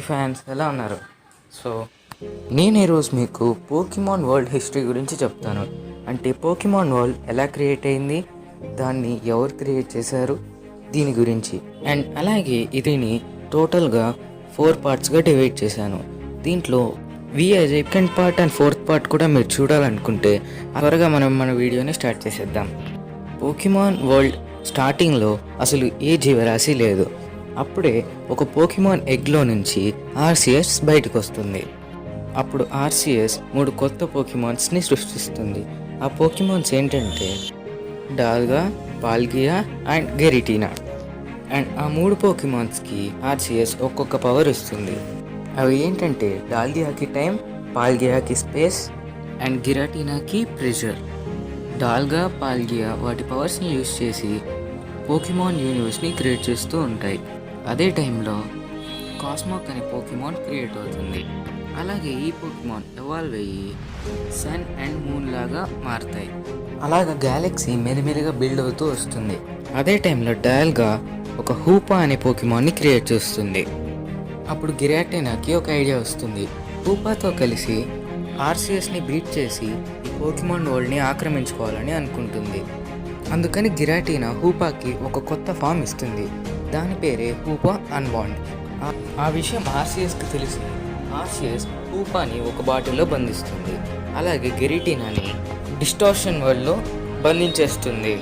Fans ఎలా ఉన్నారు? So నేను ఈరోజు మీకు పోకీమాన్ వరల్డ్ హిస్టరీ గురించి చెప్తాను. అంటే పోకీమాన్ వరల్డ్ ఎలా క్రియేట్ అయింది, దాన్ని ఎవరు క్రియేట్ చేశారు, దీని గురించి. అండ్ అలాగే ఇదిని టోటల్గా 4 పార్ట్స్గా డివైడ్ చేశాను. దీంట్లో second part and 4th part కూడా మీరు చూడాలనుకుంటే త్వరగా మనం మన వీడియోని స్టార్ట్ చేసేద్దాం. పోకీమాన్ వరల్డ్ స్టార్టింగ్లో అసలు ఏ జీవరాశి లేదు. అప్పుడే ఒక పోకీమాన్ ఎగ్లో నుంచి ఆర్సిఎస్ బయటకు వస్తుంది. అప్పుడు ఆర్సిఎస్ 3 కొత్త పోకీమాన్స్ని సృష్టిస్తుంది. ఆ పోకీమాన్స్ ఏంటంటే డాల్గా, పాల్గియా అండ్ గెరిటీనా. అండ్ ఆ 3 పోకీమాన్స్కి ఆర్సిఎస్ ఒక్కొక్క పవర్ ఇస్తుంది. అవి ఏంటంటే డాల్గియాకి టైం, పాల్గియాకి స్పేస్ అండ్ గిరాటీనాకి ప్రెషర్. డాల్గా, పాల్గియా వాటి పవర్స్ని యూజ్ చేసి పోకీమాన్ యూనివర్స్ని క్రియేట్ చేస్తూ ఉంటాయి. అదే టైంలో కాస్మోక్ అనే పోకీమాన్ క్రియేట్ అవుతుంది. అలాగే ఈ పోకీమాన్ ఎవాల్వ్ అయ్యి సన్ అండ్ మూన్ లాగా మారుతాయి. అలాగా గ్యాలక్సీ మెల్లిమెల్లిగా బిల్డ్ అవుతూ వస్తుంది. అదే టైంలో డాల్గా ఒక హూపా అనే పోకీమాన్ని క్రియేట్ చేస్తుంది. అప్పుడు గిరాటీనాకి ఒక ఐడియా వస్తుంది. హూపాతో కలిసి ఆర్సిఎస్ని బీట్ చేసి ఈ పోకీమాన్ వరల్డ్ని ఆక్రమించుకోవాలని అనుకుంటుంది. అందుకని గిరాటీనా హూపాకి ఒక కొత్త ఫామ్ ఇస్తుంది. దాని పేరే హూపా అన్బాండ్. ఆ విషయం ఆర్సిఎస్కి తెలిసి ఆర్సిఎస్ హూపాని ఒక బాటిల్లో బంధిస్తుంది. అలాగే గిరాటీనాని డిస్టార్షన్ వరల్డ్లో బంధించేస్తుంది.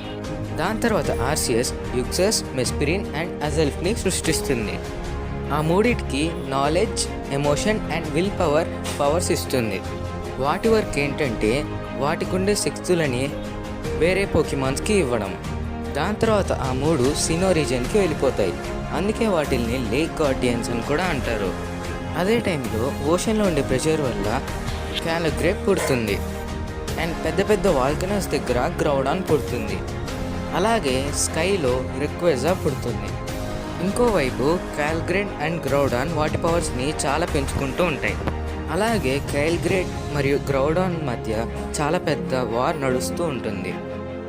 దాని తర్వాత ఆర్సిఎస్ యుక్సస్, మెస్పిరిన్ అండ్ అజల్ఫ్ని సృష్టిస్తుంది. ఆ మూడిటికి knowledge, emotion and will powers ఇస్తుంది. వాటి వర్క్ ఏంటంటే వాటికుండే శక్తులని వేరే పోకీమాన్స్కి ఇవ్వడం. దాని తర్వాత ఆ 3 సినో రీజియన్కి వెళ్ళిపోతాయి. అందుకే వాటిల్ని లేక్ గార్డియన్స్ అని కూడా అంటారు. అదే టైంలో ఓషన్లో ఉండే ప్రెషర్ వల్ల క్యాలగ్రేప్ పుడుతుంది. అండ్ పెద్ద పెద్ద వాల్కనోస్ దగ్గర గ్రౌడాన్ పుడుతుంది. అలాగే స్కైలో రెక్వెజా పుడుతుంది. ఇంకోవైపు క్యాల్గ్రేడ్ అండ్ గ్రౌడాన్ వాటి పవర్స్ని చాలా పెంచుకుంటూ ఉంటాయి. అలాగే క్యాల్గ్రేడ్ మరియు గ్రౌడాన్ మధ్య చాలా పెద్ద వార్ నడుస్తూ ఉంటుంది.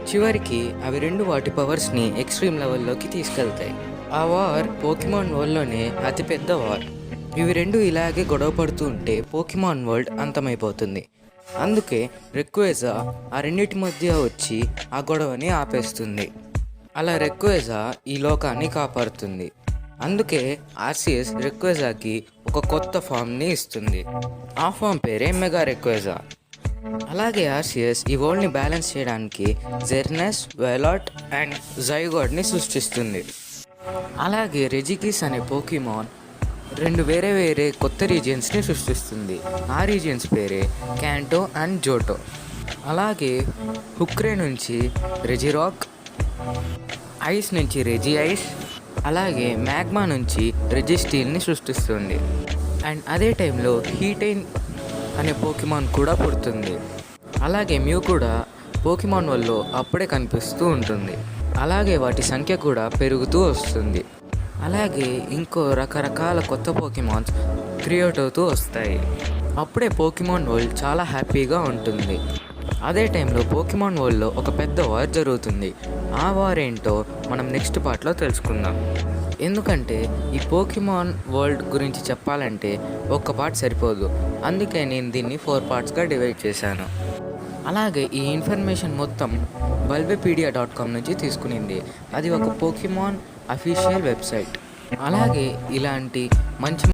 చివరికి అవి 2 వాటి పవర్స్ని ఎక్స్ట్రీమ్ లెవెల్లోకి తీసుకెళ్తాయి. ఆ వార్ పోకీమాన్ వరల్డ్లోనే అతిపెద్ద వార్. ఇవి 2 ఇలాగే గొడవ పడుతూ ఉంటే పోకీమాన్ వరల్డ్ అంతమైపోతుంది. అందుకే రెక్వెజా ఆ రెండింటి మధ్య వచ్చి ఆ గొడవని ఆపేస్తుంది. అలా రెక్వెజా ఈ లోకాన్ని కాపాడుతుంది. అందుకే ఆర్సిఎస్ రెక్వెజాకి ఒక కొత్త ఫామ్ని ఇస్తుంది. ఆ ఫామ్ పేరే మెగా రెక్వెజా. అలాగే ఆర్సిఎస్ ఈ వరల్డ్ని బ్యాలెన్స్ చేయడానికి జెర్నస్, వెలాట్ అండ్ జైగాడ్ని సృష్టిస్తుంది. అలాగే రెజిగిస్ అనే పోకీమాన్ 2 వేరే కొత్త రీజియన్స్ని సృష్టిస్తుంది. ఆ రీజియన్స్ పేరే క్యాంటో అండ్ జోటో. అలాగే హుక్రే నుంచి రెజిరాక్, ఐస్ నుంచి రెజి ఐస్, అలాగే మ్యాగ్మా నుంచి రెజిస్టీల్ని సృష్టిస్తుంది. అండ్ అదే టైంలో హీటైన్ అనే పోకీమాన్ కూడా పుడుతుంది. అలాగే మ్యూ కూడా పోకీమాన్ వరల్డ్లో అప్పుడే కనిపిస్తూ ఉంటుంది. అలాగే వాటి సంఖ్య కూడా పెరుగుతూ వస్తుంది. అలాగే ఇంకో రకరకాల కొత్త పోకీమాన్స్ క్రియేట్ అవుతూ వస్తాయి. అప్పుడే పోకీమాన్ వరల్డ్ చాలా హ్యాపీగా ఉంటుంది. అదే టైంలో పోకీమాన్ వరల్డ్లో ఒక పెద్ద వార్ జరుగుతుంది. ఆ వార్ ఏంటో మనం నెక్స్ట్ పార్ట్లో తెలుసుకుందాం. ఎందుకంటే ఈ పోకీమాన్ వరల్డ్ గురించి చెప్పాలంటే ఒక్క పార్ట్ సరిపోదు. అందుకే నేను దీన్ని 4 పార్ట్స్గా డివైడ్ చేశాను. అలాగే ఈ ఇన్ఫర్మేషన్ మొత్తం bulbapedia.com నుంచి తీసుకునింది. అది ఒక పోకీమాన్ అఫీషియల్ వెబ్సైట్. అలాగే ఇలాంటి మంచి